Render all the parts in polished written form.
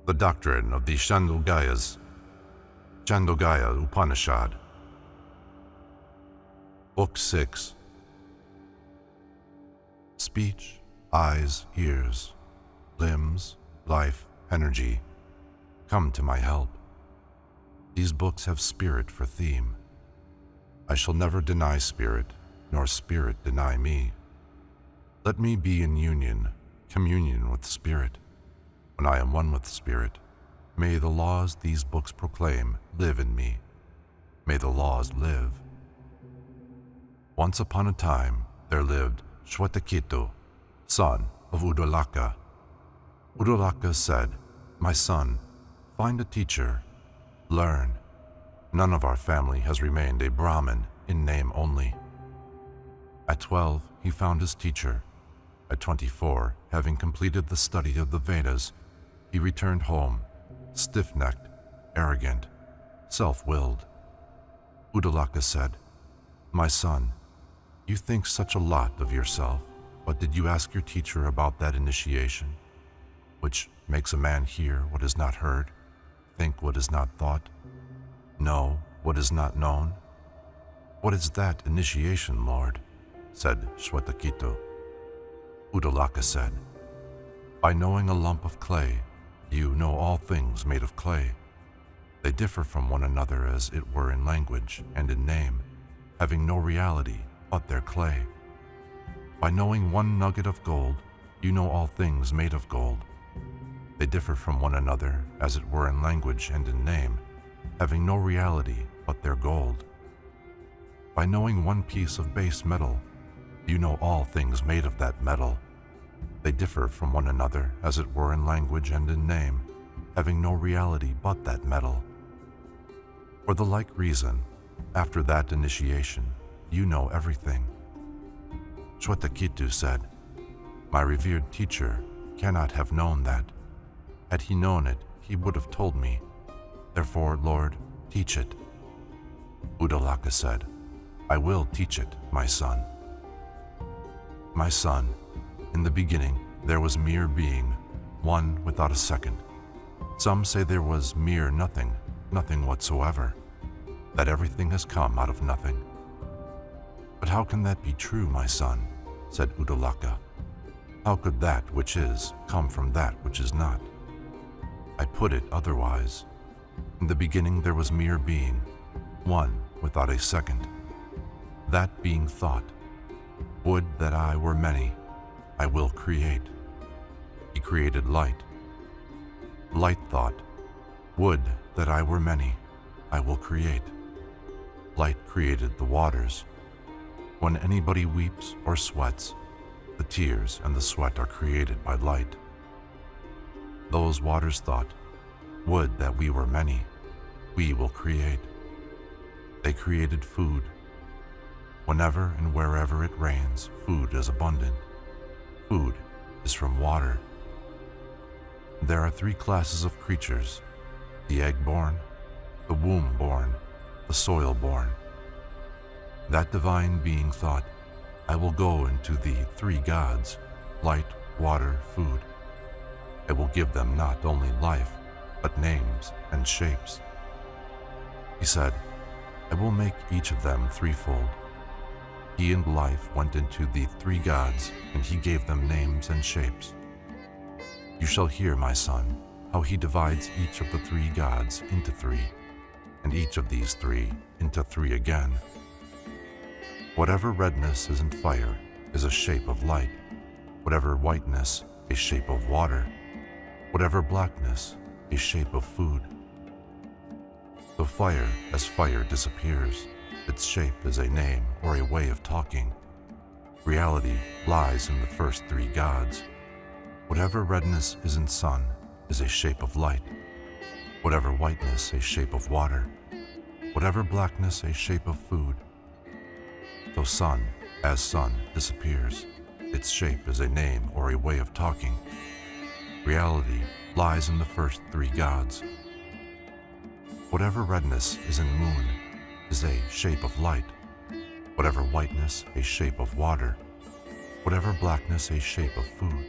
The doctrine of the Chandogyas, Chandogya Upanishad. Book 6. Speech, eyes, ears, limbs, life, energy, come to my help. These books have spirit for theme. I shall never deny spirit, nor spirit deny me. Let me be in union, communion with spirit. When I am one with spirit, may the laws these books proclaim live in me. May the laws live. Once upon a time, there lived Shwetaketu, son of Uddalaka. Uddalaka said, "My son, find a teacher, learn. None of our family has remained a Brahmin in name only." At 12, he found his teacher. At 24, having completed the study of the Vedas, he returned home, stiff-necked, arrogant, self-willed. Uddalaka said, "My son, you think such a lot of yourself, but did you ask your teacher about that initiation, which makes a man hear what is not heard, think what is not thought, know what is not known?" "What is that initiation, Lord?" said Shwetaketu. Uddalaka said, "By knowing a lump of clay, you know all things made of clay. They differ from one another as it were in language and in name, having no reality but their clay. By knowing one nugget of gold, you know all things made of gold. They differ from one another as it were in language and in name, having no reality but their gold. By knowing one piece of base metal, you know all things made of that metal. They differ from one another as it were in language and in name, having no reality but that metal. For the like reason, after that initiation, you know everything." Shwetaketu said, "My revered teacher cannot have known that. Had he known it, he would have told me. Therefore, Lord, teach it." Uddalaka said, "I will teach it, my son. My son, in the beginning there was mere being, one without a second. Some say there was mere nothing, nothing whatsoever, that everything has come out of nothing." "But how can that be true, my son?" said Uddalaka. "How could that which is come from that which is not?" "I put it otherwise. In the beginning there was mere being, one without a second. That being thought, 'Would that I were many, I will create.' He created light. Light thought, 'Would that I were many, I will create.' Light created the waters. When anybody weeps or sweats, the tears and the sweat are created by light. Those waters thought, 'Would that we were many, we will create.' They created food. Whenever and wherever it rains, food is abundant. Food is from water. There are 3 classes of creatures: the egg-born, the womb-born, the soil-born. That divine being thought, 'I will go into the 3 gods, light, water, food. I will give them not only life, but names and shapes.' He said, 'I will make each of them threefold.' He and life went into the 3 gods, and he gave them names and shapes. You shall hear, my son, how he divides each of the 3 gods into 3, and each of these 3 into 3 again. Whatever redness is in fire is a shape of light, whatever whiteness a shape of water, whatever blackness a shape of food. So fire, as fire disappears, its shape is a name or a way of talking. Reality lies in the first 3 gods. Whatever redness is in sun is a shape of light, whatever whiteness a shape of water, whatever blackness a shape of food. So sun, as sun disappears, its shape is a name or a way of talking. Reality lies in the first 3 gods. Whatever redness is in moon is a shape of light, whatever whiteness a shape of water, whatever blackness a shape of food.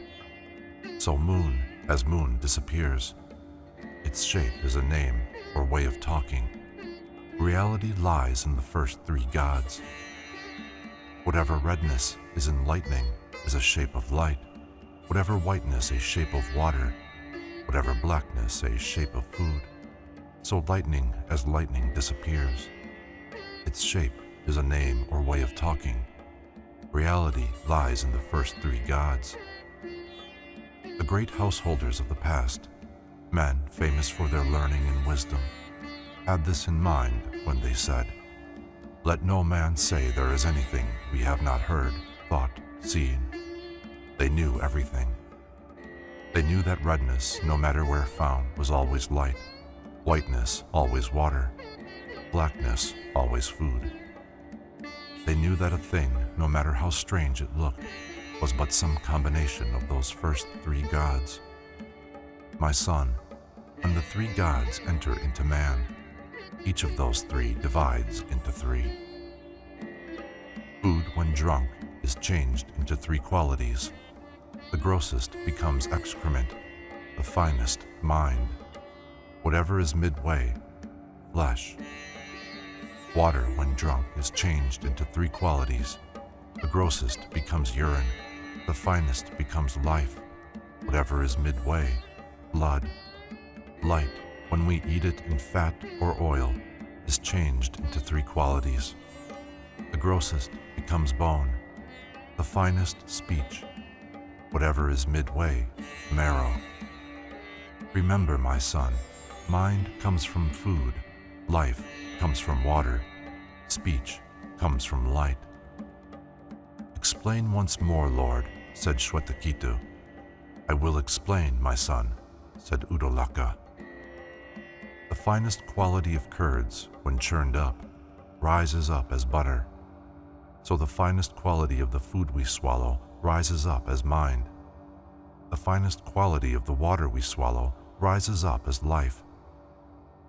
So moon, as moon disappears, Its shape is a name or way of talking. Reality lies in the first three gods. Whatever redness is in lightning is a shape of light, whatever whiteness a shape of water, whatever blackness a shape of food. So lightning as lightning disappears. Its shape is a name or way of talking. Reality lies in the first three gods. The great householders of the past, men famous for their learning and wisdom, had this in mind when they said, "Let no man say there is anything we have not heard, thought, seen." They knew everything. They knew that redness, no matter where found, was always light, whiteness always water, blackness always food. They knew that a thing, no matter how strange it looked, was but some combination of those first three gods. My son, when the three gods enter into man, each of those three divides into three. Food, when drunk, is changed into three qualities. The grossest becomes excrement, the finest mind. Whatever is midway, flesh. Water, when drunk, is changed into three qualities. The grossest becomes urine, the finest becomes life. Whatever is midway, blood. Light, when we eat it in fat or oil, is changed into three qualities. The grossest becomes bone, the finest speech. Whatever is midway, marrow. Remember, my son, mind comes from food, life comes from water, speech comes from light. Explain once more, Lord, said Shwetaketu. I will explain, my son, said Uddalaka. The finest quality of curds, when churned up, rises up as butter. So the finest quality of the food we swallow rises up as mind. The finest quality of the water we swallow rises up as life.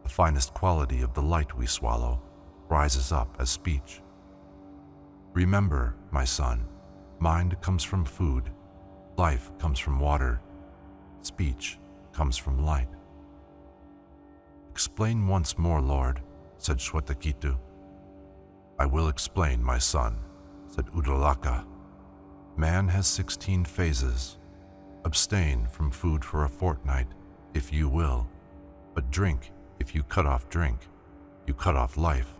The finest quality of the light we swallow rises up as speech. Remember, my son, mind comes from food, life comes from water, speech comes from light. Explain once more, Lord, said Shwetaketu. I will explain, my son, said Uddalaka. Man has 16 phases. Abstain from food for a fortnight, if you will, but drink. If you cut off drink, you cut off life.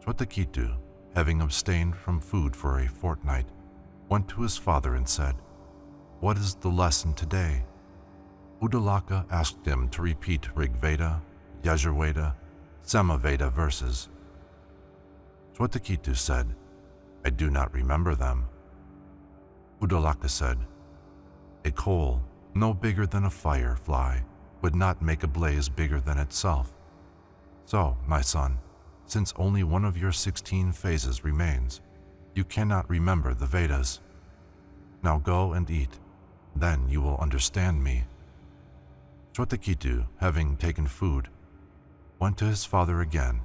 Shwetaketu, having abstained from food for a fortnight, went to his father and said, What is the lesson today? Uddalaka asked him to repeat Rigveda, Yajurveda, Samaveda verses. Shwetaketu said, I do not remember them. Uddalaka said, A coal, no bigger than a firefly, would not make a blaze bigger than itself. So, my son, since only one of your 16 phases remains, you cannot remember the Vedas. Now go and eat, then you will understand me. Shwetaketu, having taken food, went to his father again,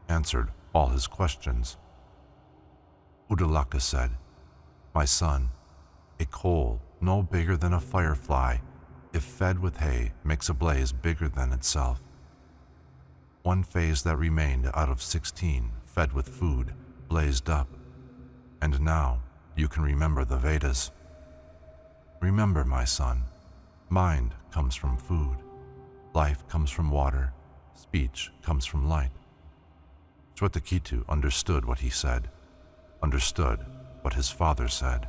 answered all his questions. Uddalaka said, My son, a coal no bigger than a firefly, if fed with hay, makes a blaze bigger than itself. One phase that remained out of 16, fed with food, blazed up, and now you can remember the Vedas. Remember, my son, mind comes from food, life comes from water, speech comes from light. Shwetaketu understood what he said, understood what his father said.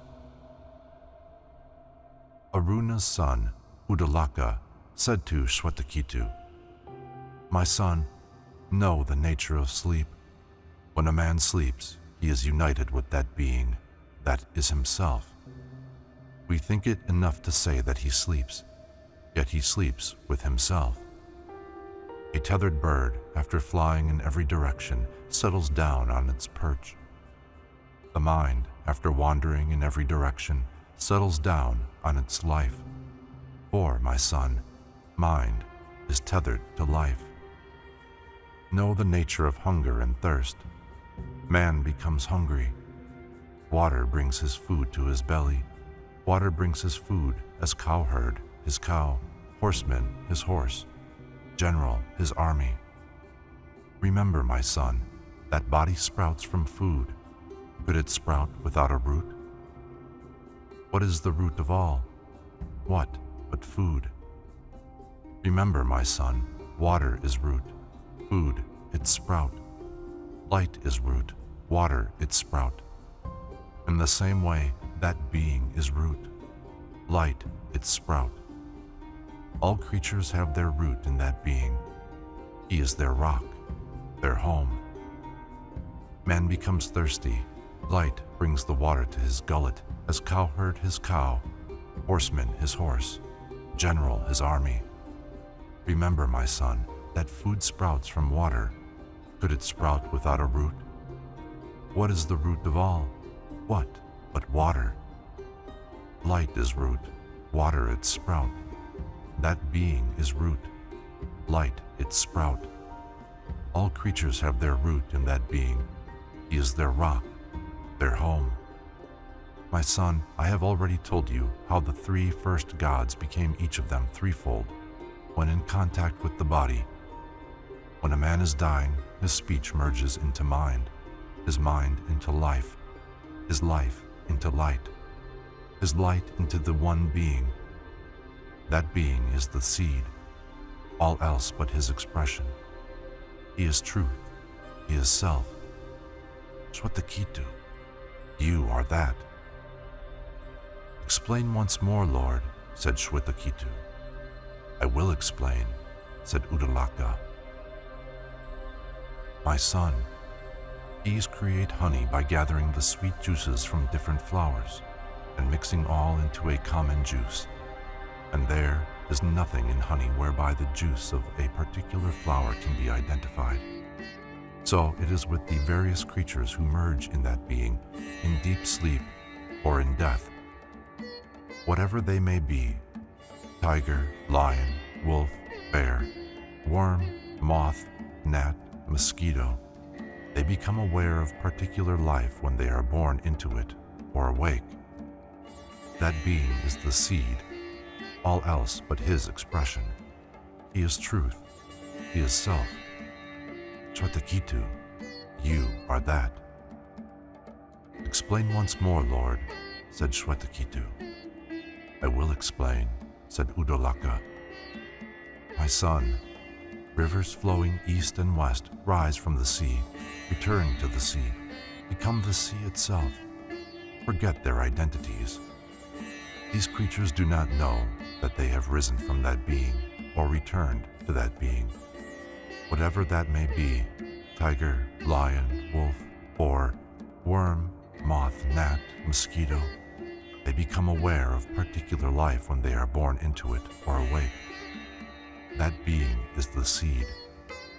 Aruna's son, Uddalaka, said to Shwetaketu, My son, know the nature of sleep. When a man sleeps, he is united with that being, that is himself. We think it enough to say that he sleeps, yet he sleeps with himself. A tethered bird, after flying in every direction, settles down on its perch. The mind, after wandering in every direction, settles down on its life. For, my son, mind is tethered to life. Know the nature of hunger and thirst. Man becomes hungry. Water brings his food to his belly. Water brings his food as cowherd his cow. horseman his horse, general his army. Remember, my son, that body sprouts from food. Could it sprout without a root? What is the root of all? What but food? Remember, my son, water is root, food its sprout. Light is root, water its sprout. In the same way, that being is root, light its sprout. All creatures have their root in that being. He is their rock, their home. Man becomes thirsty. Light brings the water to his gullet, as cowherd his cow, horseman his horse, general his army. Remember, my son, that food sprouts from water. Could it sprout without a root? What is the root of all? What but water? Light is root, water its sprout. That being is root, light its sprout. All creatures have their root in that being. He is their rock, their home. My son, I have already told you how the three first gods became each of them threefold when in contact with the body. When a man is dying, his speech merges into mind, his mind into life, his life into light, his light into the one being. That being is the seed, all else but his expression. He is truth, he is self. Swatakitu, you are that. Explain once more, Lord, said Shwetakitu. I will explain, said Uddalaka. My son, bees create honey by gathering the sweet juices from different flowers and mixing all into a common juice. And there is nothing in honey whereby the juice of a particular flower can be identified. So it is with the various creatures who merge in that being, in deep sleep or in death. Whatever they may be, tiger, lion, wolf, bear, worm, moth, gnat, mosquito, they become aware of particular life when they are born into it or awake. That being is the seed, all else but his expression. He is truth, he is self. Swatakitu, you are that. Explain once more, Lord, said Swetakitu. I will explain, said Uddalaka. My son, rivers flowing east and west rise from the sea, return to the sea, become the sea itself. Forget their identities. These creatures do not know that they have risen from that being or returned to that being. Whatever that may be, tiger, lion, wolf, boar, worm, moth, gnat, mosquito, they become aware of particular life when they are born into it or awake. That being is the seed,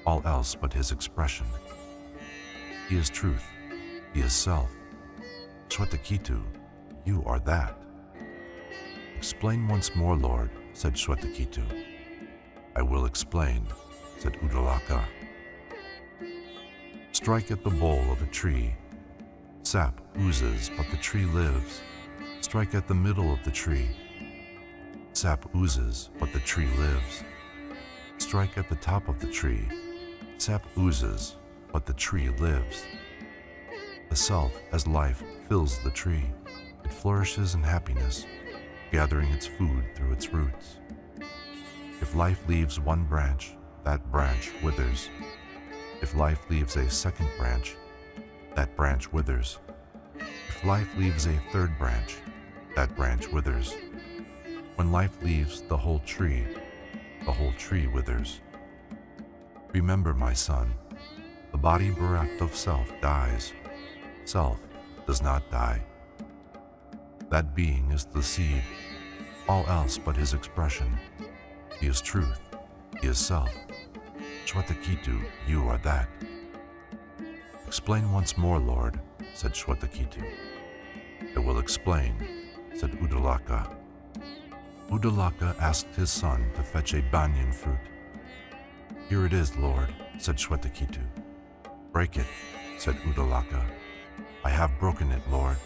all else but his expression. He is truth, he is self. Swetakitu, you are that. Explain once more, Lord, said Swetakitu. I will explain, said Uddalaka. Strike at the bole of a tree. Sap oozes, but the tree lives. Strike at the middle of the tree. Sap oozes, but the tree lives. Strike at the top of the tree. Sap oozes, but the tree lives. The self as life fills the tree. It flourishes in happiness, gathering its food through its roots. If life leaves one branch, that branch withers. If life leaves a second branch, that branch withers. If life leaves a third branch, that branch withers. When life leaves the whole tree withers. Remember, my son, the body bereft of self dies. Self does not die. That being is the seed, all else but his expression. He is truth, he is self. Swetakitu, you are that. Explain once more, Lord, said Swetakitu. I will explain, said Uddalaka. Uddalaka asked his son to fetch a banyan fruit. Here it is, Lord, said Swetakitu. Break it, said Uddalaka. I have broken it, Lord.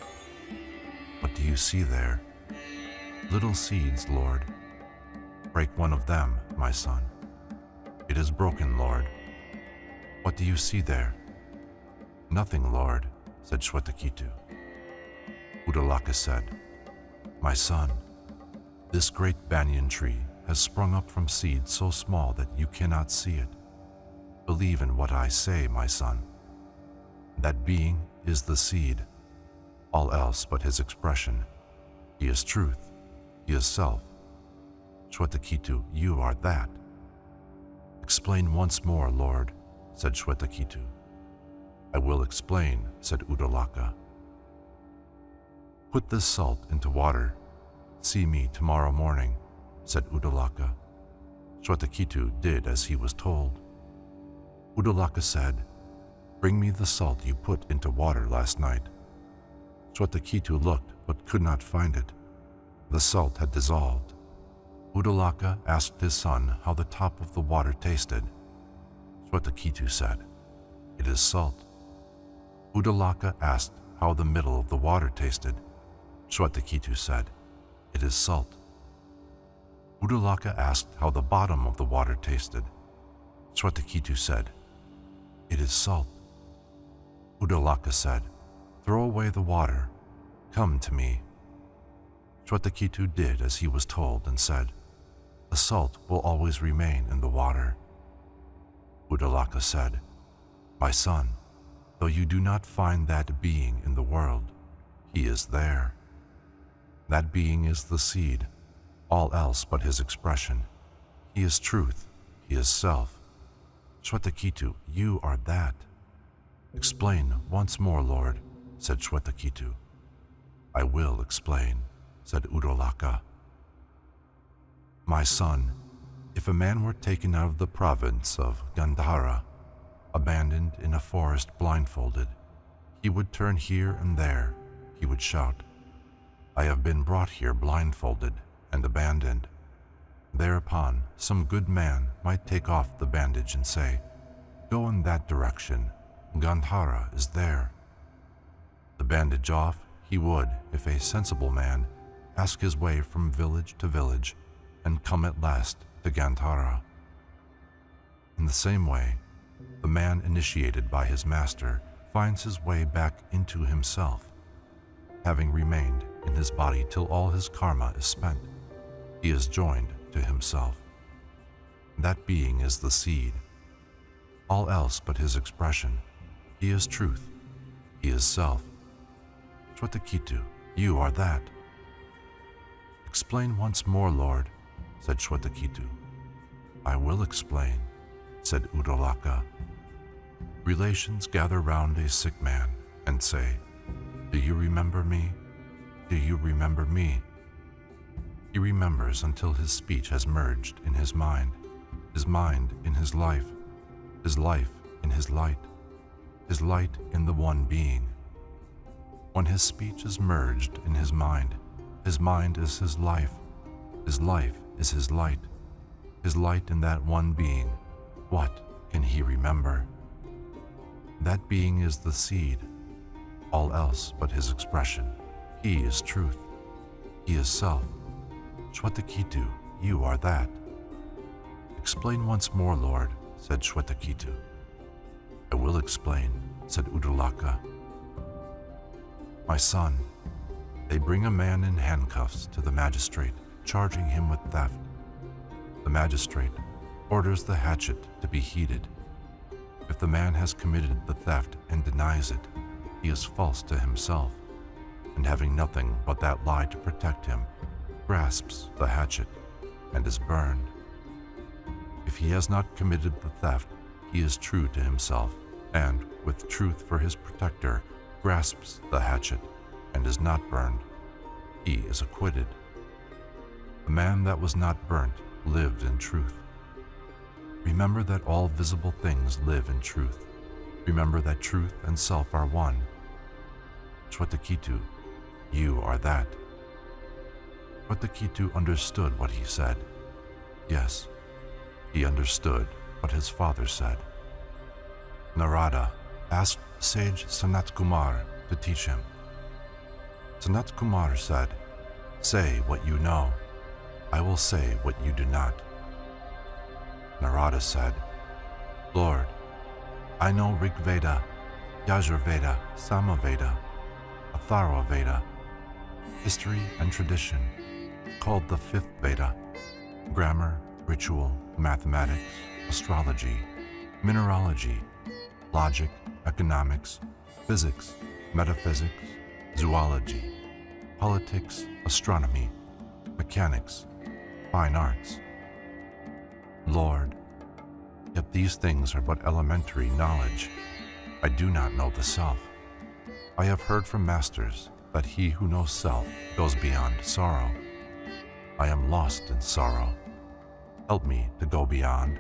What do you see there? Little seeds, Lord. Break one of them, my son. It is broken, Lord. What do you see there? Nothing, Lord, said Shwetaketu. Uddalaka said, My son, this great banyan tree has sprung up from seed so small that you cannot see it. Believe in what I say, my son. That being is the seed, all else but his expression. He is truth, he is self. Shwetaketu, you are that. Explain once more, Lord, said Shwetaketu. I will explain, said Uddalaka. Put this salt into water. See me tomorrow morning, said Uddalaka. Shwetaketu did as he was told. Uddalaka said, Bring me the salt you put into water last night. Shwetaketu looked but could not find it. The salt had dissolved. Uddalaka asked his son how the top of the water tasted. Shwetaketu said, It is salt. Uddalaka asked how the middle of the water tasted. Shwetaketu said, It is salt. Uddalaka asked how the bottom of the water tasted. Shwetaketu said, It is salt. Uddalaka said, Throw away the water. Come to me. Shwetaketu did as he was told and said, The salt will always remain in the water. Uddalaka said, My son, though you do not find that being in the world, he is there. That being is the seed, all else but his expression. He is truth, he is self. Shwetaketu, you are that. Explain once more, Lord, said Shwetaketu. I will explain, said Uddalaka. My son, if a man were taken out of the province of Gandhara, abandoned in a forest blindfolded, he would turn here and there, he would shout, I have been brought here blindfolded and abandoned. Thereupon, some good man might take off the bandage and say, Go in that direction, Gandhara is there. The bandage off, he would, if a sensible man, ask his way from village to village and come at last to Gandhara. In the same way, the man initiated by his master finds his way back into himself. Having remained in his body till all his karma is spent, he is joined to himself. That being is the seed, all else but his expression. He is truth, he is self. Shwetaketu, you are that. Explain once more, Lord, said Shwetaketu. I will explain, said Uddalaka. Relations gather round a sick man and say, Do you remember me? Do you remember me? He remembers until his speech has merged in his mind in his life in his light in the one being. When his speech is merged in his mind is his life is his light in that one being. What can he remember? That being is the seed, all else but his expression. He is truth, he is self. Shwetaketu, you are that. Explain once more, Lord, said Shwetaketu. I will explain, said Uddalaka. My son, they bring a man in handcuffs to the magistrate, charging him with theft. The magistrate orders the hatchet to be heated. If the man has committed the theft and denies it, he is false to himself, and having nothing but that lie to protect him, grasps the hatchet and is burned. If he has not committed the theft, he is true to himself, and, with truth for his protector, grasps the hatchet and is not burned. He is acquitted. The man that was not burnt lived in truth. Remember that all visible things live in truth. Remember that truth and self are one. Shwetaketu, you are that. Shwetaketu understood what he said. Yes, he understood what his father said. Narada asked sage Sanat Kumar to teach him. Sanat Kumar said, Say what you know. I will say what you do not. Narada said, Lord, I know Rig Veda, Yajur Veda, Sama Veda, Atharva Veda, history and tradition, called the fifth Veda, grammar, ritual, mathematics, astrology, mineralogy, logic, economics, physics, metaphysics, zoology, politics, astronomy, mechanics, fine arts. Lord, yet these things are but elementary knowledge. I do not know the self. I have heard from masters that he who knows self goes beyond sorrow. I am lost in sorrow. Help me to go beyond.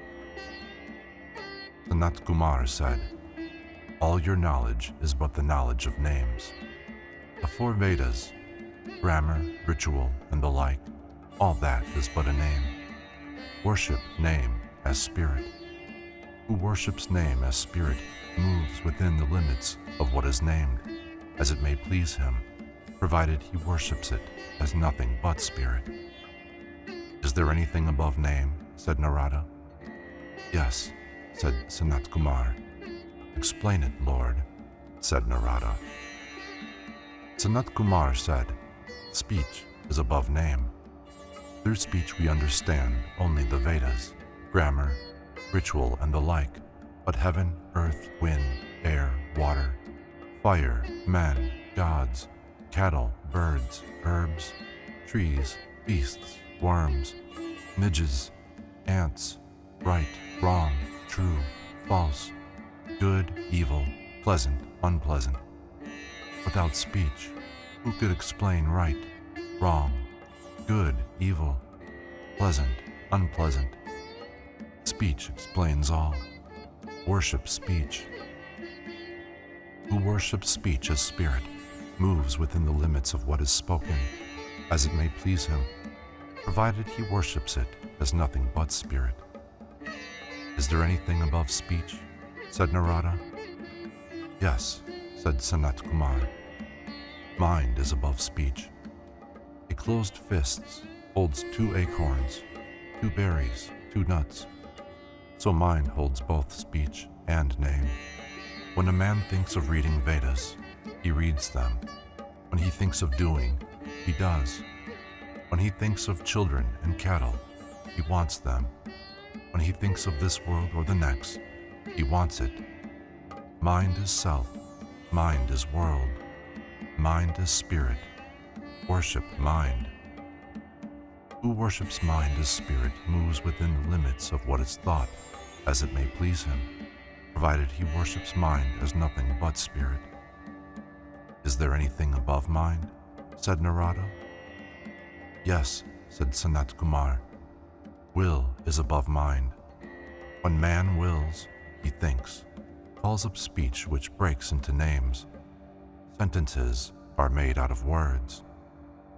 Sanat Kumar said, all your knowledge is but the knowledge of names. The four Vedas, grammar, ritual, and the like, all that is but a name. Worship name as spirit. Who worships name as spirit moves within the limits of what is named, as it may please him, provided he worships it as nothing but spirit. Is there anything above name? Said Narada. Yes, said Sanat Kumar. Explain it, Lord, said Narada. Sanat Kumar said, speech is above name. Through speech we understand only the Vedas, grammar, ritual, and the like, but heaven, earth, wind, air, water, fire, men, gods, cattle, birds, herbs, trees, beasts, worms, midges, ants, right, wrong, true, false, good, evil, pleasant, unpleasant. Without speech, who could explain right, wrong, good, evil, pleasant, unpleasant? Speech explains all. Worship speech. Who worships speech as spirit moves within the limits of what is spoken, as it may please him, provided he worships it as nothing but spirit. Is there anything above speech? Said Narada. Yes, said Sanat Kumar. Mind is above speech. A closed fist holds 2 acorns, 2 berries, 2 nuts. So mind holds both speech and name. When a man thinks of reading Vedas, he reads them. When he thinks of doing, he does. When he thinks of children and cattle, he wants them. When he thinks of this world or the next, he wants it. Mind is self. Mind is world. Mind is spirit. Worship mind. Who worships mind as spirit moves within the limits of what is thought, as it may please him, provided he worships mind as nothing but spirit. Is there anything above mind? Said Narada. Yes, said Sanat Kumar. Will is above mind. When man wills, he thinks, calls up speech which breaks into names. Sentences are made out of words.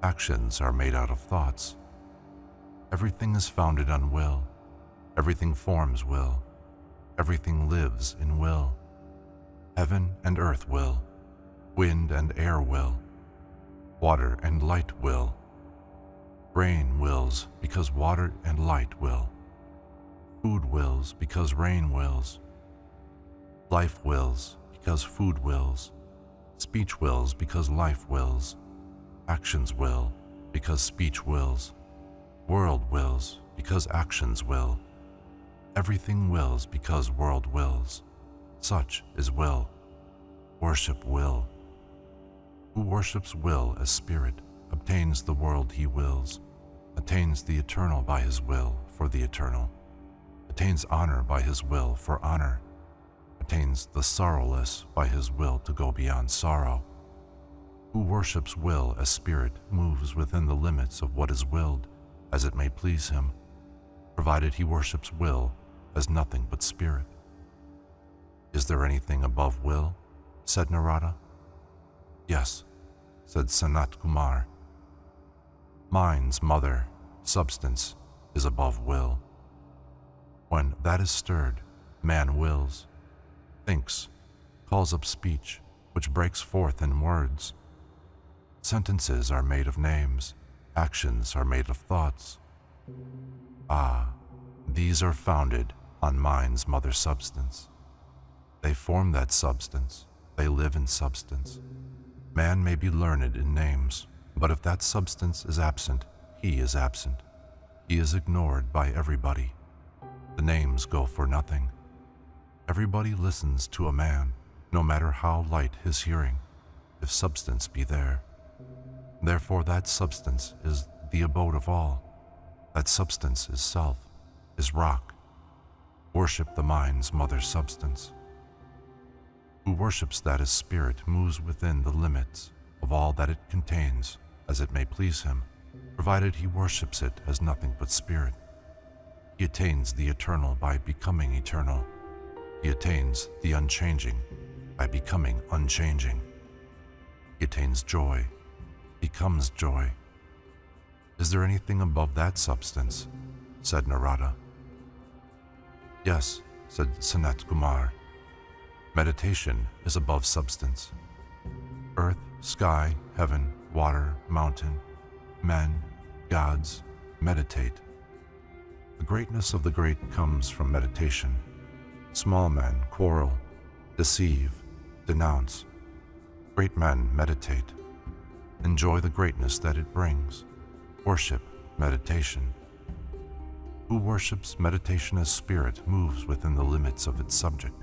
Actions are made out of thoughts. Everything is founded on will. Everything forms will. Everything lives in will. Heaven and earth will. Wind and air will. Water and light will. Rain wills because water and light will. Food wills because rain wills. Life wills because food wills. Speech wills because life wills. Actions will because speech wills. World wills because actions will. Everything wills because world wills. Such is will. Worship will. Who worships will as spirit obtains the world he wills, attains the eternal by his will for the eternal, attains honor by his will for honor, attains the sorrowless by his will to go beyond sorrow. Who worships will as spirit moves within the limits of what is willed, as it may please him, provided he worships will as nothing but spirit. Is there anything above will? Said Narada. Yes, said Sanat Kumar. Mind's mother, substance, is above will. When that is stirred, man wills, thinks, calls up speech, which breaks forth in words. Sentences are made of names, actions are made of thoughts, Ah, these are founded on mind's mother substance. They form that substance. They live in substance. Man may be learned in names, but if that substance is absent, he is absent. He is ignored by everybody. The names go for nothing. Everybody listens to a man, no matter how light his hearing, if substance be there. Therefore that substance is the abode of all. That substance is self, is rock. Worship the mind's mother substance. Who worships that as spirit moves within the limits of all that it contains, as it may please him, provided he worships it as nothing but spirit. He attains the eternal by becoming eternal. He attains the unchanging by becoming unchanging. He attains joy, becomes joy. Is there anything above that substance? Said Narada. Yes, said Sanat Kumar. Meditation is above substance. Earth, sky, heaven, water, mountain, men, gods, meditate. The greatness of the great comes from meditation. Small men quarrel, deceive, denounce. Great men meditate. Enjoy the greatness that it brings. Worship meditation. Who worships meditation as spirit moves within the limits of its subject,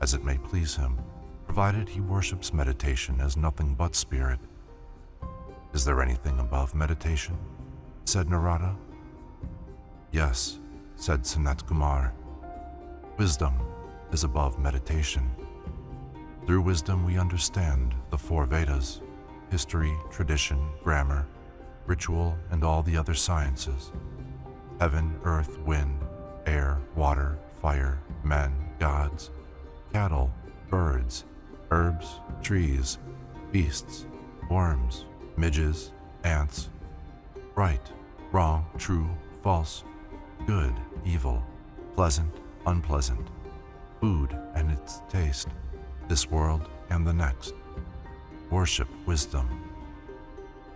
as it may please him, provided he worships meditation as nothing but spirit. Is there anything above meditation? Said Narada. Yes, said Sanat Kumar. Wisdom is above meditation. Through wisdom we understand the 4 Vedas, history, tradition, grammar, ritual, and all the other sciences. Heaven, earth, wind, air, water, fire, men, gods, cattle, birds, herbs, trees, beasts, worms, midges, ants, right, wrong, true, false, good, evil, pleasant, unpleasant, food and its taste, this world and the next. Worship wisdom.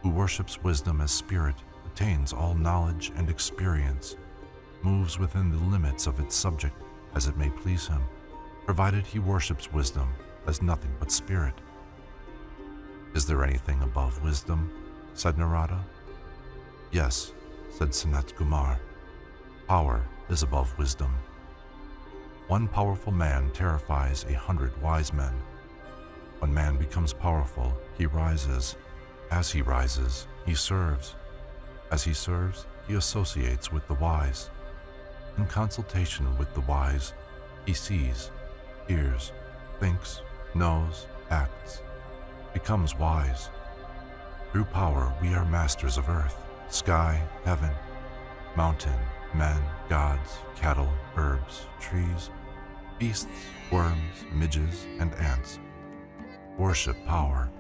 Who worships wisdom as spirit attains all knowledge and experience, moves within the limits of its subject as it may please him, provided he worships wisdom as nothing but spirit. Is there anything above wisdom? Said Narada. Yes, said Sanat Kumar. Power is above wisdom. One powerful man terrifies 100 wise men. When man becomes powerful, he rises. As he rises, he serves. As he serves, he associates with the wise. In consultation with the wise, he sees, hears, thinks, knows, acts, becomes wise. Through power, we are masters of earth, sky, heaven, mountain, men, gods, cattle, herbs, trees, beasts, worms, midges, and ants. Worship power.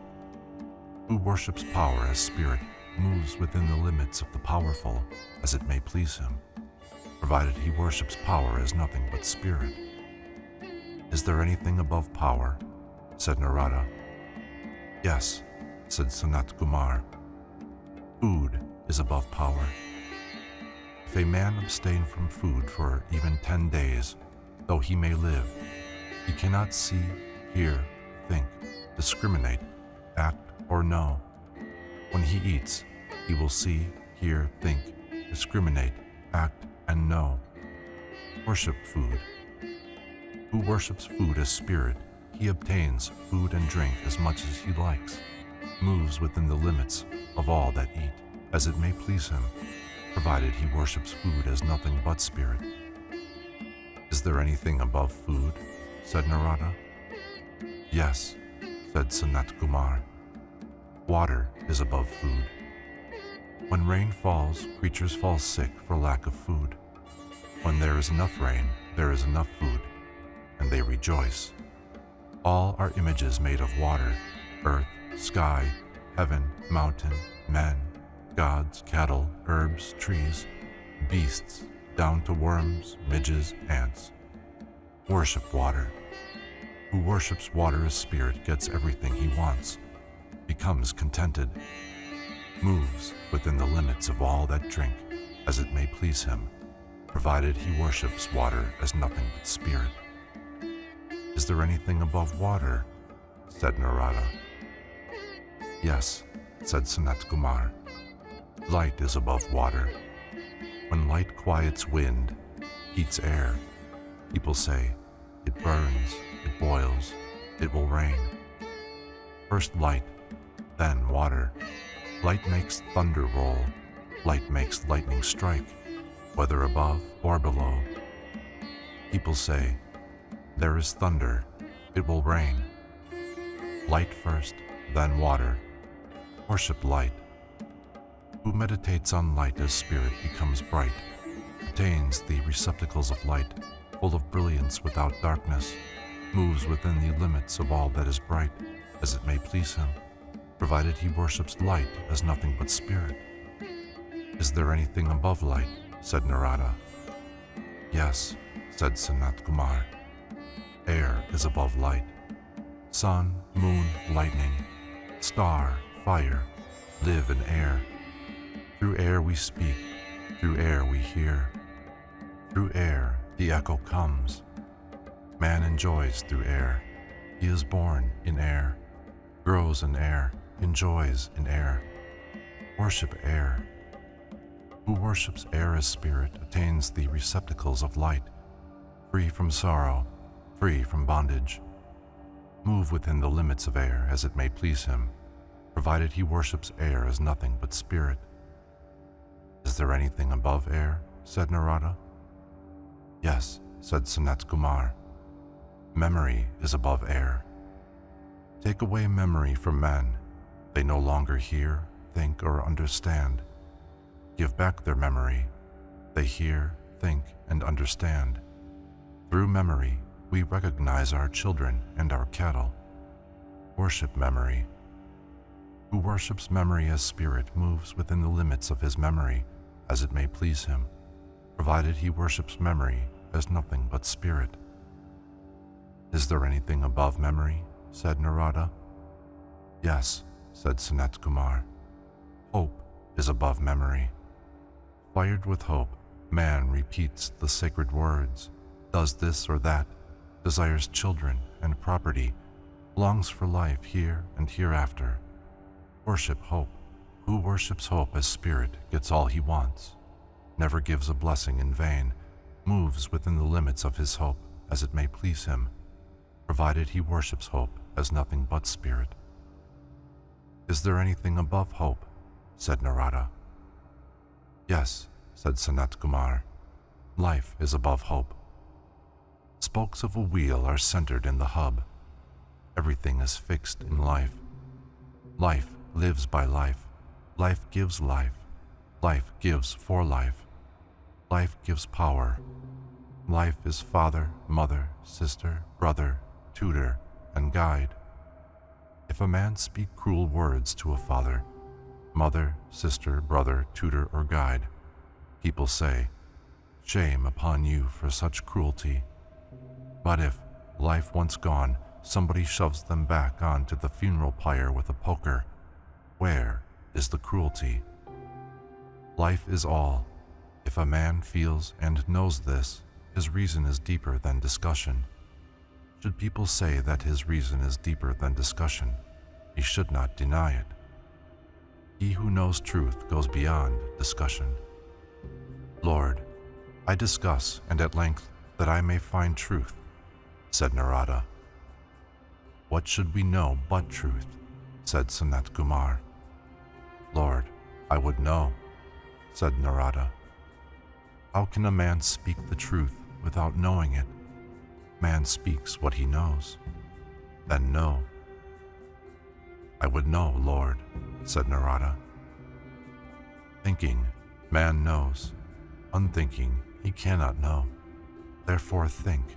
Who worships power as spirit moves within the limits of the powerful as it may please him, provided he worships power as nothing but spirit. Is there anything above power? Said Narada. Yes, said Sanat Kumar. Food is above power. If a man abstain from food for even 10 days, though he may live, he cannot see, hear, think, discriminate, act, or know. When he eats, he will see, hear, think, discriminate, act, and know. Worship food. Who worships food as spirit, he obtains food and drink as much as he likes, moves within the limits of all that eat, as it may please him, provided he worships food as nothing but spirit. Is there anything above food? Said Narada. Yes, said Sanat Kumar. Water is above food. When rain falls, creatures fall sick for lack of food. When there is enough rain, there is enough food, and they rejoice. All are images made of water, earth, sky, heaven, mountain, men, gods, cattle, herbs, trees, beasts, down to worms, midges, ants. Worship water. Who worships water as spirit gets everything he wants, becomes contented, moves within the limits of all that drink, as it may please him, provided he worships water as nothing but spirit. Is there anything above water? Said Narada. Yes, said Sanat Kumar. Light is above water. When light quiets wind, heats air, people say, it burns, it boils, it will rain. First light, then water. Light makes thunder roll. Light makes lightning strike, whether above or below. People say, there is thunder, it will rain. Light first, then water. Worship light. Who meditates on light as spirit becomes bright, attains the receptacles of light, full of brilliance without darkness, moves within the limits of all that is bright, as it may please him, provided he worships light as nothing but spirit. Is there anything above light? Said Narada. Yes, said Sanat Kumar. Air is above light. Sun, moon, lightning, star, fire, live in air. Through air we speak, through air we hear. Through air the echo comes. Man enjoys through air. He is born in air, grows in air, enjoys in air. Worship air. Who worships air as spirit attains the receptacles of light, free from sorrow, free from bondage. Move within the limits of air as it may please him, provided he worships air as nothing but spirit. Is there anything above air? Said Narada. Yes, said Sanat Kumar. Memory is above air. Take away memory from men. They no longer hear, think, or understand. Give back their memory. They hear, think, and understand. Through memory, we recognize our children and our cattle. Worship memory. Who worships memory as spirit moves within the limits of his memory, as it may please him, provided he worships memory as nothing but spirit. Is there anything above memory? Said Narada. Yes, said Sanat Kumar. Hope is above memory. Fired with hope, man repeats the sacred words, does this or that, desires children and property, longs for life here and hereafter. Worship hope. Who worships hope as spirit gets all he wants, never gives a blessing in vain, moves within the limits of his hope as it may please him, provided he worships hope as nothing but spirit. Is there anything above hope? Said Narada. Yes, said Sanat Kumar. Life is above hope. Spokes of a wheel are centered in the hub. Everything is fixed in life. Life lives by life. Life gives life. Life gives for life. Life gives power. Life is father, mother, sister, brother, tutor, and guide. If a man speak cruel words to a father, mother, sister, brother, tutor, or guide, people say, shame upon you for such cruelty. But if, life once gone, somebody shoves them back onto the funeral pyre with a poker, where is the cruelty? Life is all. If a man feels and knows this, his reason is deeper than discussion. Should people say that his reason is deeper than discussion, he should not deny it. He who knows truth goes beyond discussion. Lord, I discuss and at length that I may find truth, said Narada. What should we know but truth? Said Sanat Kumar. Lord, I would know, said Narada. How can a man speak the truth without knowing it? Man speaks what he knows. Then know. I would know, Lord, said Narada. Thinking, man knows. Unthinking, he cannot know. Therefore think.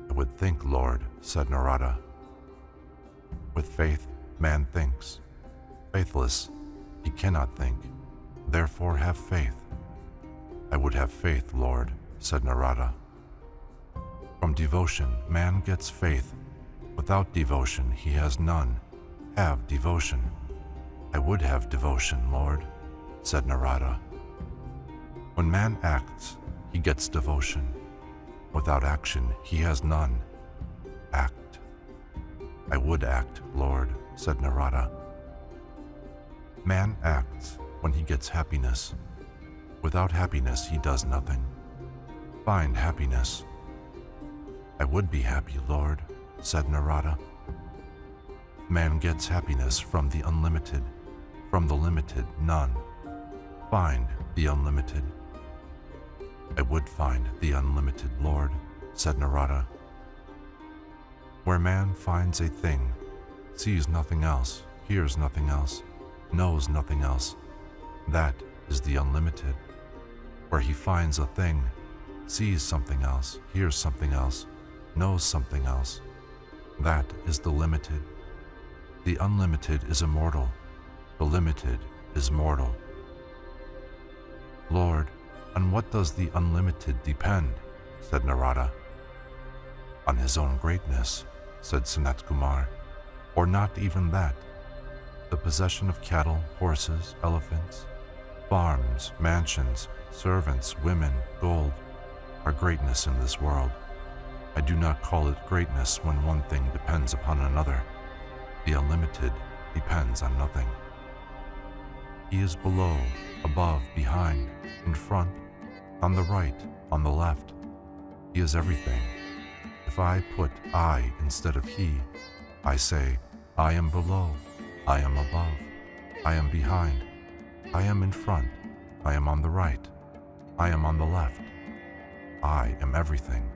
I would think, Lord, said Narada. With faith, man thinks. Faithless, he cannot think. Therefore have faith. I would have faith, Lord, said Narada. From devotion, man gets faith. Without devotion, he has none. Have devotion. I would have devotion, Lord, said Narada. When man acts, he gets devotion. Without action, he has none. Act. I would act, Lord, said Narada. Man acts when he gets happiness. Without happiness, he does nothing. Find happiness. I would be happy, Lord, said Narada. Man gets happiness from the unlimited, from the limited, none. Find the unlimited. I would find the unlimited, Lord, said Narada. Where man finds a thing, sees nothing else, hears nothing else, knows nothing else, that is the unlimited. Where he finds a thing, sees something else, hears something else, knows something else, that is the limited. The unlimited is immortal, the limited is mortal. Lord, on what does the unlimited depend? Said Narada. On his own greatness, said Sanat Kumar, or not even that. The possession of cattle, horses, elephants, farms, mansions, servants, women, gold, are greatness in this world. I do not call it greatness when one thing depends upon another. The unlimited depends on nothing. He is below, above, behind, in front, on the right, on the left. He is everything. If I put I instead of he, I say, I am below, I am above, I am behind, I am in front, I am on the right, I am on the left. I am everything.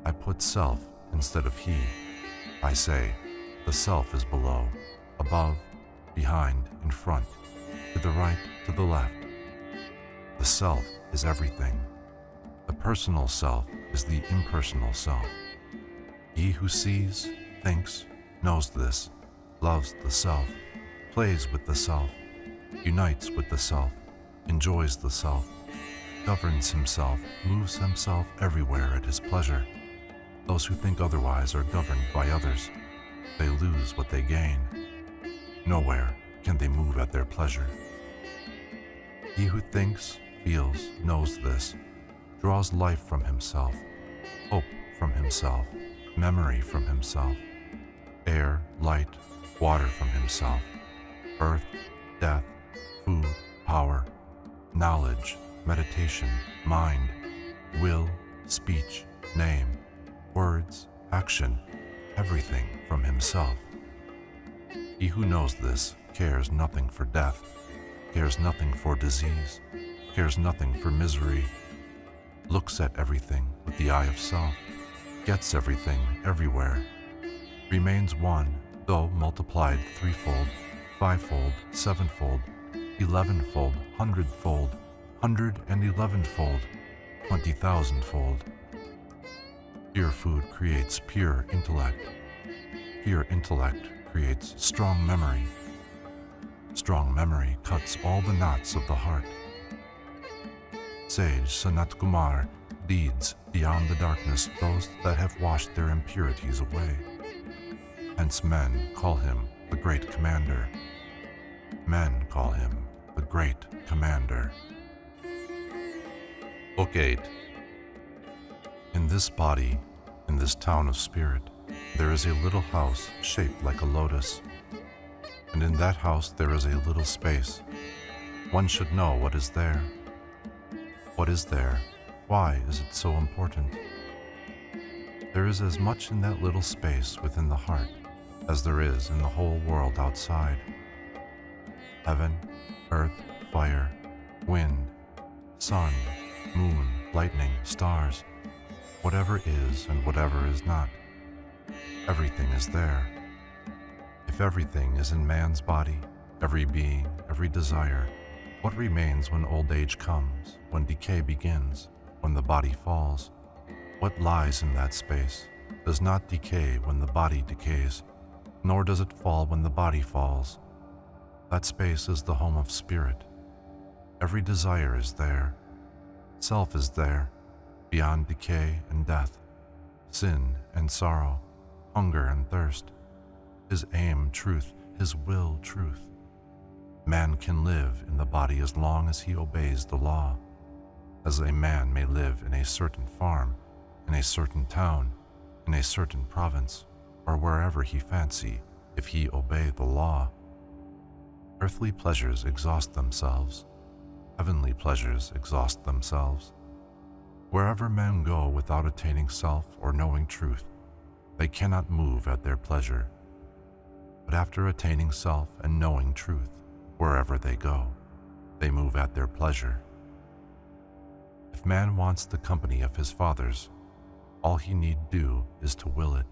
I put self instead of he. I say, the self is below, above, behind, in front, to the right, to the left. The self is everything. The personal self is the impersonal self. He who sees, thinks, knows this, loves the self, plays with the self, unites with the self, enjoys the self, governs himself, moves himself everywhere at his pleasure. Those who think otherwise are governed by others. They lose what they gain. Nowhere can they move at their pleasure. He who thinks, feels, knows this, draws life from himself, hope from himself, memory from himself, air, light, water from himself, birth, death, food, power, knowledge, meditation, mind, will, speech, name, words, action, everything from himself. He who knows this cares nothing for death, cares nothing for disease, cares nothing for misery, looks at everything with the eye of self, gets everything everywhere, remains one, though multiplied threefold, fivefold, sevenfold, 11-fold, 100-fold, 111-fold, 20,000-fold. Pure food creates pure intellect. Pure intellect creates strong memory. Strong memory cuts all the knots of the heart. Sage Sanat Kumar leads beyond the darkness those that have washed their impurities away. Hence men call him the Great Commander. Men call him the Great Commander. Book 8. In this body, in this town of spirit, there is a little house shaped like a lotus. And in that house there is a little space. One should know what is there. What is there? Why is it so important? There is as much in that little space within the heart as there is in the whole world outside. Heaven, earth, fire, wind, sun, moon, lightning, stars, whatever is and whatever is not. Everything is there. If everything is in man's body, every being, every desire, what remains when old age comes, when decay begins, when the body falls? What lies in that space does not decay when the body decays, nor does it fall when the body falls. That space is the home of spirit. Every desire is there. Self is there, beyond decay and death, sin and sorrow, hunger and thirst. His aim, truth, his will, truth. Man can live in the body as long as he obeys the law, as a man may live in a certain farm, in a certain town, in a certain province, or wherever he fancy, if he obey the law. Earthly pleasures exhaust themselves. Heavenly pleasures exhaust themselves. Wherever men go without attaining self or knowing truth, they cannot move at their pleasure. But after attaining self and knowing truth, wherever they go, they move at their pleasure. If man wants the company of his fathers, all he need do is to will it.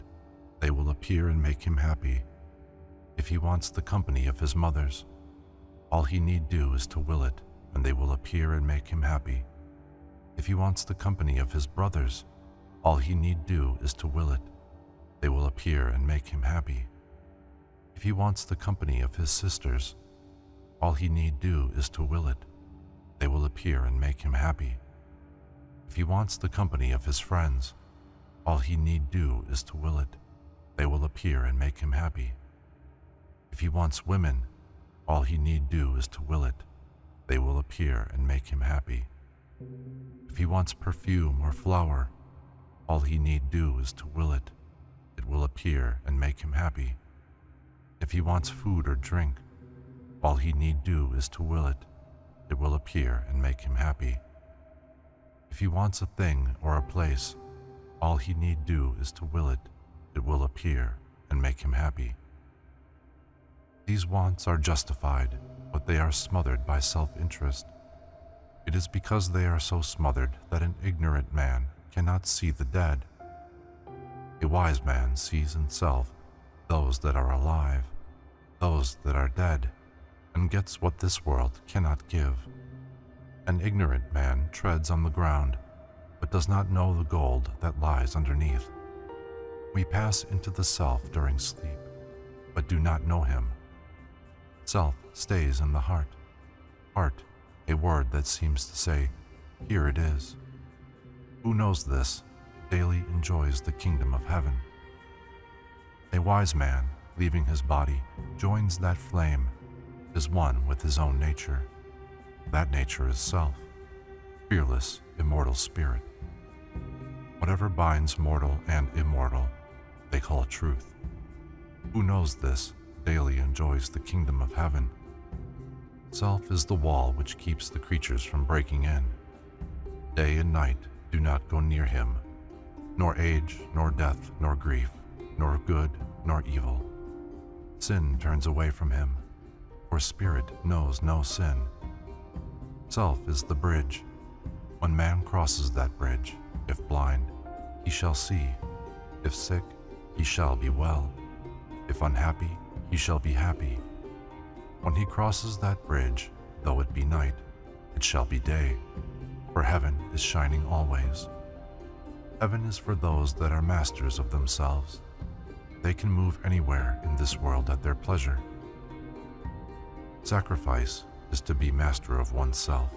They will appear and make him happy. If he wants the company of his mothers, all he need do is to will it, and they will appear and make him happy. If he wants the company of his brothers, all he need do is to will it. They will appear and make him happy. If he wants the company of his sisters, all he need do is to will it. They will appear and make him happy. If he wants the company of his friends, all he need do is to will it. They will appear and make him happy. If he wants women, all he need do is to will it. They will appear and make him happy. If he wants perfume or flower, all he need do is to will it. It will appear and make him happy. If he wants food or drink, all he need do is to will it. It will appear and make him happy. If he wants a thing or a place, all he need do is to will it. It will appear and make him happy. These wants are justified, but they are smothered by self-interest. It is because they are so smothered that an ignorant man cannot see the dead. A wise man sees in self those that are alive, those that are dead, and gets what this world cannot give. An ignorant man treads on the ground, but does not know the gold that lies underneath. We pass into the self during sleep, but do not know him. Self stays in the heart. Heart, a word that seems to say, here it is. Who knows this, daily enjoys the kingdom of heaven. A wise man, leaving his body, joins that flame, is one with his own nature. That nature is self, fearless, immortal spirit. Whatever binds mortal and immortal, they call truth. Who knows this, daily enjoys the kingdom of heaven. Self is the wall which keeps the creatures from breaking in. Day and night do not go near him, nor age, nor death, nor grief, nor good, nor evil. Sin turns away from him, for spirit knows no sin. Self is the bridge. When man crosses that bridge, if blind, he shall see. If sick, he shall be well. If unhappy, he shall be happy. When he crosses that bridge, though it be night, it shall be day, for heaven is shining always. Heaven is for those that are masters of themselves. They can move anywhere in this world at their pleasure. Sacrifice is to be master of oneself,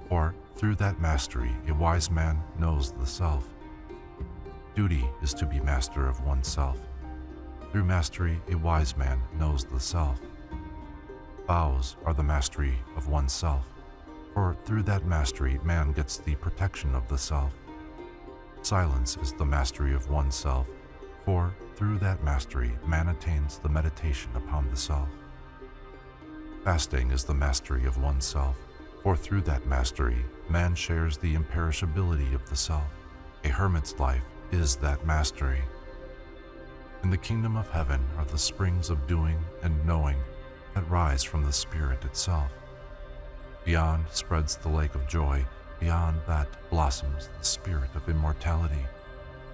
for through that mastery a wise man knows the self. Duty is to be master of oneself. Through mastery a wise man knows the self. Vows are the mastery of oneself, for through that mastery man gets the protection of the self. Silence is the mastery of oneself, for through that mastery man attains the meditation upon the self. Fasting is the mastery of oneself, for through that mastery man shares the imperishability of the self. A hermit's life is that mastery. In the kingdom of heaven are the springs of doing and knowing that rise from the spirit itself. Beyond spreads the lake of joy, beyond that blossoms the spirit of immortality.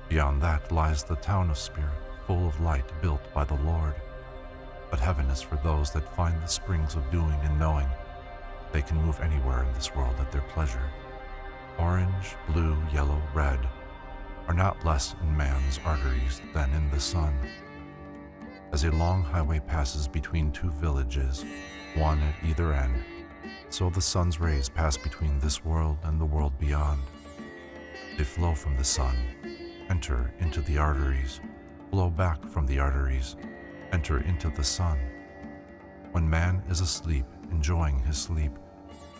Beyond that lies the town of spirit, full of light built by the Lord. But heaven is for those that find the springs of doing and knowing. They can move anywhere in this world at their pleasure. Orange, blue, yellow, red are not less in man's arteries than in the sun. As a long highway passes between two villages, one at either end, so the sun's rays pass between this world and the world beyond. They flow from the sun, enter into the arteries, flow back from the arteries, enter into the sun. When man is asleep, enjoying his sleep,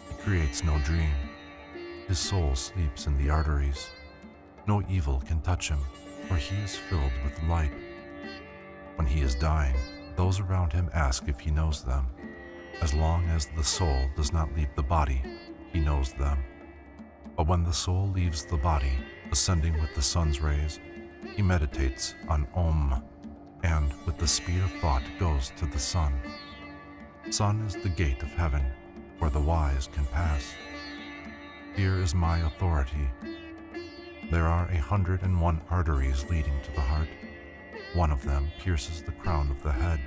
he creates no dream. His soul sleeps in the arteries. No evil can touch him, for he is filled with light. When he is dying, those around him ask if he knows them. As long as the soul does not leave the body, he knows them. But when the soul leaves the body, ascending with the sun's rays, he meditates on Om, and with the speed of thought goes to the sun. Sun is the gate of heaven, where the wise can pass. Here is my authority. There are 101 arteries leading to the heart. One of them pierces the crown of the head.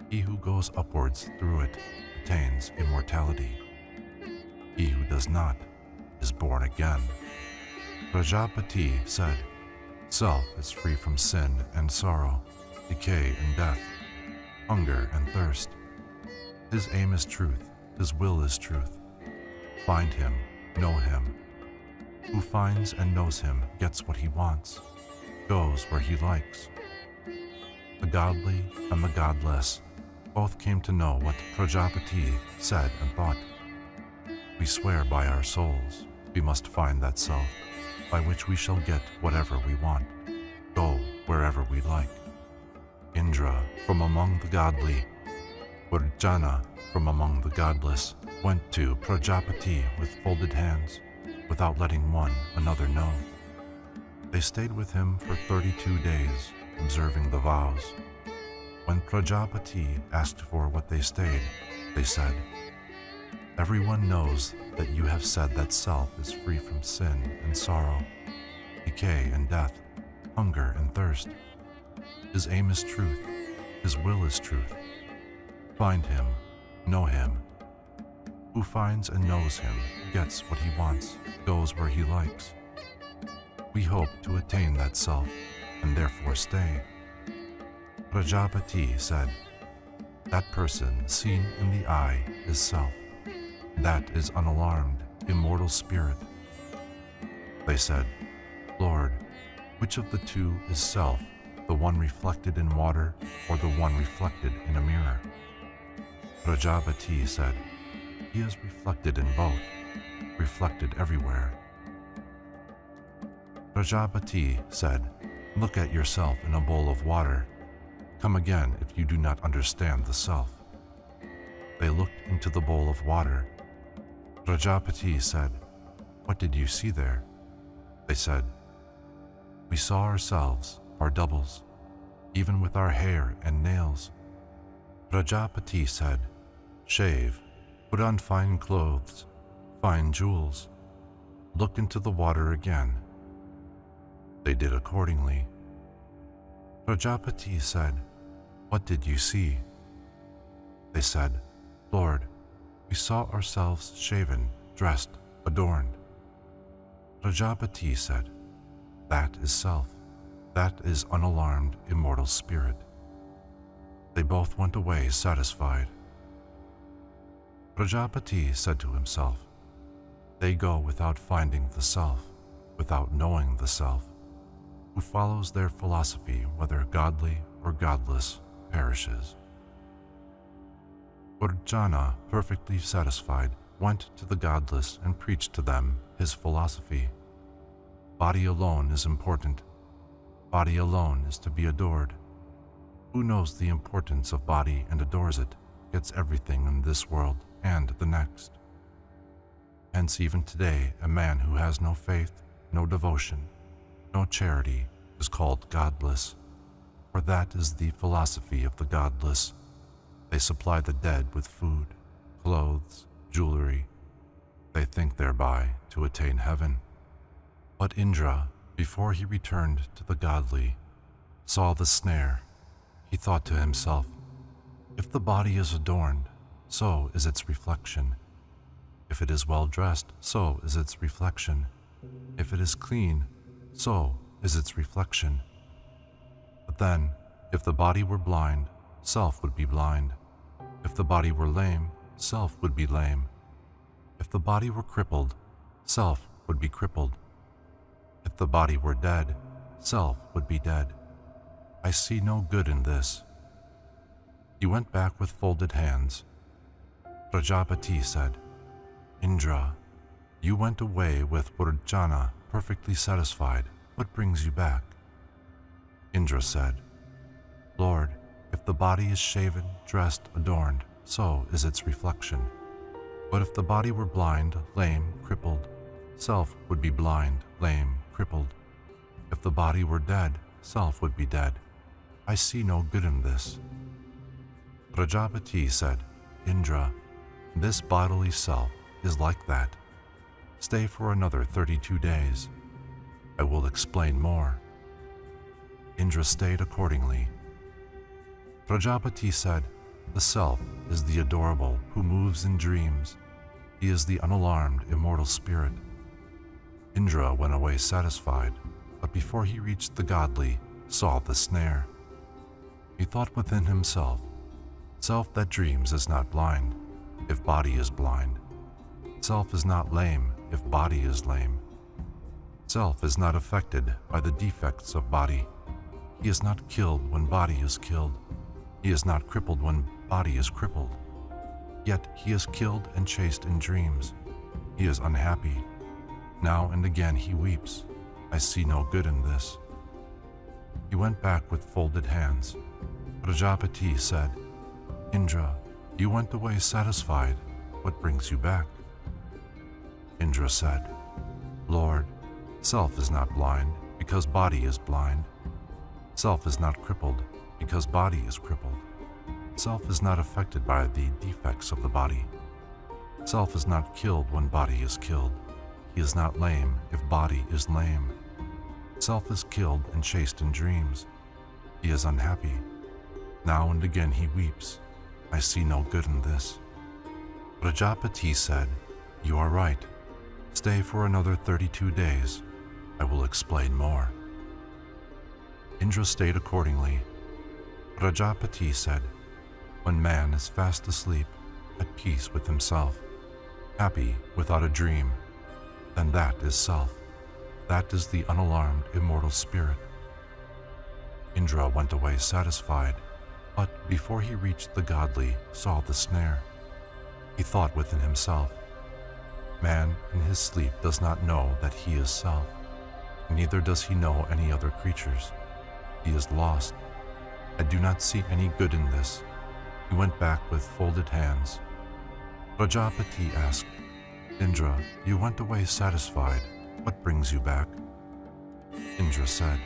He who goes upwards through it attains immortality. He who does not is born again. Prajapati said, Self is free from sin and sorrow, decay and death, hunger and thirst. His aim is truth, his will is truth. Find him, know him. Who finds and knows him gets what he wants, goes where he likes. The godly and the godless both came to know what Prajapati said and thought. We swear by our souls, we must find that self, by which we shall get whatever we want, go wherever we like. Indra from among the godly, Urjana from among the godless, went to Prajapati with folded hands, without letting one another know. They stayed with him for 32 days, observing the vows. When Prajapati asked for what they stayed, they said, Everyone knows that you have said that self is free from sin and sorrow, decay and death, hunger and thirst. His aim is truth, his will is truth. Find him, know him. Who finds and knows him gets what he wants, goes where he likes. We hope to attain that self, and therefore stay. Prajapati said, That person seen in the eye is self. That is unalarmed, immortal spirit. They said, Lord, which of the two is self, the one reflected in water or the one reflected in a mirror? Prajapati said, He is reflected in both, reflected everywhere. Prajapati said, Look at yourself in a bowl of water. Come again if you do not understand the self. They looked into the bowl of water. Prajapati said, What did you see there? They said, We saw ourselves, our doubles, even with our hair and nails. Prajapati said, Shave, put on fine clothes, fine jewels. Look into the water again. They did accordingly. Prajapati said, What did you see? They said, Lord, we saw ourselves shaven, dressed, adorned. Prajapati said, That is self. That is unalarmed, immortal spirit. They both went away satisfied. Prajapati said to himself, They go without finding the self, without knowing the self. Who follows their philosophy, whether godly or godless, perishes. Urjana, perfectly satisfied, went to the godless and preached to them his philosophy. Body alone is important. Body alone is to be adored. Who knows the importance of body and adores it, gets everything in this world and the next. Hence even today, a man who has no faith, no devotion, no charity is called godless, for that is the philosophy of the godless. They supply the dead with food, clothes, jewelry. They think thereby to attain heaven. But Indra, before he returned to the godly, saw the snare. He thought to himself, If the body is adorned, so is its reflection. If it is well dressed, so is its reflection. If it is clean, so is its reflection. But then, if the body were blind, self would be blind. If the body were lame, self would be lame. If the body were crippled, self would be crippled. If the body were dead, self would be dead. I see no good in this. He went back with folded hands. Prajapati said, Indra, you went away with Purjana perfectly satisfied. What brings you back? Indra said, Lord, if the body is shaven, dressed, adorned, so is its reflection. But if the body were blind, lame, crippled, self would be blind, lame, crippled. If the body were dead, self would be dead. I see no good in this. Prajapati said, Indra, this bodily self is like that. Stay for another 32 days. I will explain more. Indra stayed accordingly. Prajapati said, the self is the adorable who moves in dreams. He is the unalarmed, immortal spirit. Indra went away satisfied, but before he reached the godly, saw the snare. He thought within himself, self that dreams is not blind, if body is blind. Self is not lame, if body is lame. Self is not affected by the defects of body. He is not killed when body is killed. He is not crippled when body is crippled. Yet he is killed and chased in dreams. He is unhappy. Now and again he weeps. I see no good in this. He went back with folded hands. Prajapati said, Indra, you went away satisfied. What brings you back? Indra said, Lord, self is not blind because body is blind. Self is not crippled because body is crippled. Self is not affected by the defects of the body. Self is not killed when body is killed. He is not lame if body is lame. Self is killed and chased in dreams. He is unhappy. Now and again he weeps. I see no good in this. Prajapati said, You are right. Stay for another 32 days. I will explain more. Indra stayed accordingly. Prajapati said, When man is fast asleep, at peace with himself, happy without a dream, then that is self. That is the unalarmed, immortal spirit. Indra went away satisfied, but before he reached the godly, saw the snare. He thought within himself, Man in his sleep does not know that he is self, neither does he know any other creatures. He is lost. I do not see any good in this. He went back with folded hands. Prajapati asked, Indra, you went away satisfied. What brings you back? Indra said,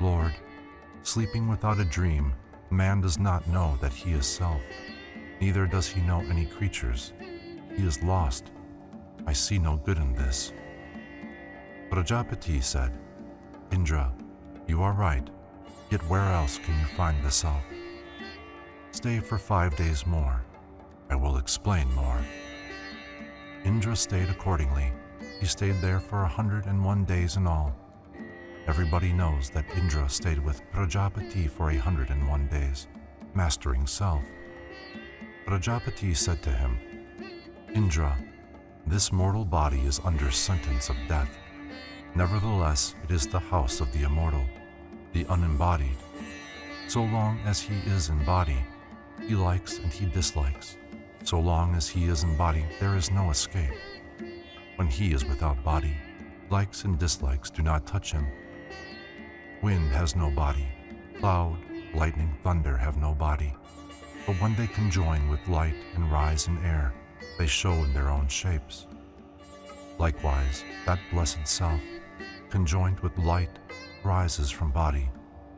Lord, sleeping without a dream, man does not know that he is self, neither does he know any creatures. He is lost. I see no good in this. Prajapati said, Indra, you are right, yet where else can you find the self? Stay for 5 days more. I will explain more. Indra stayed accordingly. He stayed there for 101 days in all. Everybody knows that Indra stayed with Prajapati for 101 days, mastering self. Prajapati said to him, Indra, this mortal body is under sentence of death. Nevertheless, it is the house of the immortal, the unembodied. So long as he is in body, he likes and he dislikes. So long as he is in body, there is no escape. When he is without body, likes and dislikes do not touch him. Wind has no body. Cloud, lightning, thunder have no body. But when they conjoin with light and rise in air, they show in their own shapes. Likewise, that blessed self, conjoined with light, rises from body,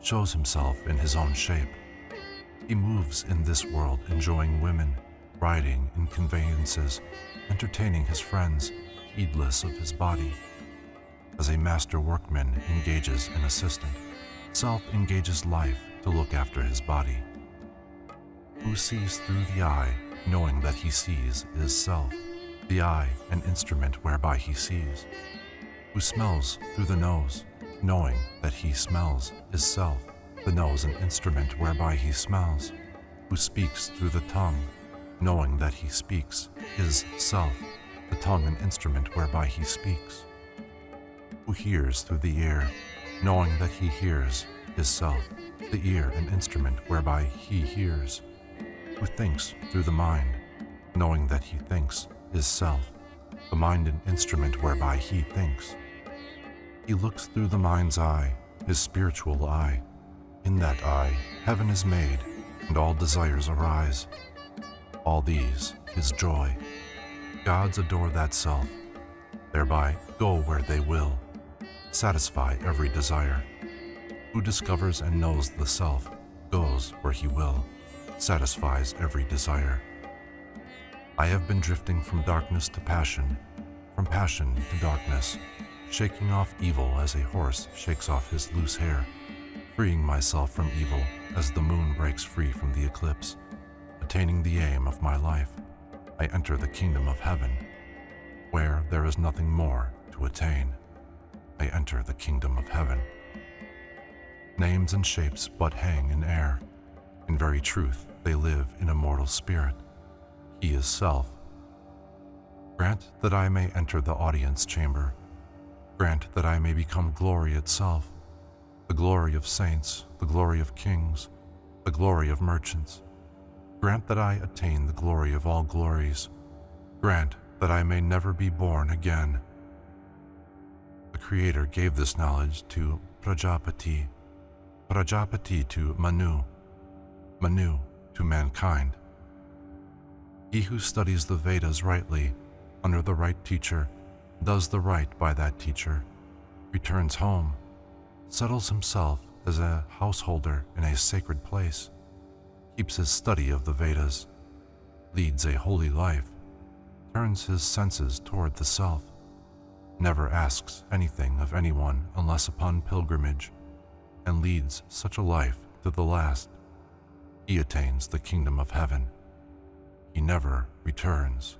shows himself in his own shape. He moves in this world enjoying women, riding in conveyances, entertaining his friends, heedless of his body. As a master workman engages an assistant, self engages life to look after his body. Who sees through the eye, knowing that he sees, is self, the eye an instrument whereby he sees. Who smells through the nose, knowing that he smells, is self, the nose an instrument whereby he smells. Who speaks through the tongue, knowing that he speaks, is self, the tongue an instrument whereby he speaks. Who hears through the ear, knowing that he hears, is self, the ear an instrument whereby he hears. who thinks through the mind, knowing that he thinks is self, the mind an instrument whereby he thinks. He looks through the mind's eye, his spiritual eye. In that eye, heaven is made, and all desires arise. All these, his joy. Gods adore that self, thereby go where they will, satisfy every desire. Who discovers and knows the self, goes where he will, satisfies every desire. I have been drifting from darkness to passion, from passion to darkness, shaking off evil as a horse shakes off his loose hair, freeing myself from evil as the moon breaks free from the eclipse. Attaining the aim of my life, I enter the kingdom of heaven, where there is nothing more to attain. I enter the kingdom of heaven. Names and shapes but hang in air. In very truth, they live in immortal spirit. He is self. Grant that I may enter the audience chamber. Grant that I may become glory itself, the glory of saints, the glory of kings, the glory of merchants. Grant that I attain the glory of all glories. Grant that I may never be born again. The Creator gave this knowledge to Prajapati, Prajapati to Manu, Manu to mankind. He who studies the Vedas rightly, under the right teacher, does the right by that teacher, returns home, settles himself as a householder in a sacred place, keeps his study of the Vedas, leads a holy life, turns his senses toward the self, never asks anything of anyone unless upon pilgrimage, and leads such a life to the last. He attains the kingdom of heaven. He never returns.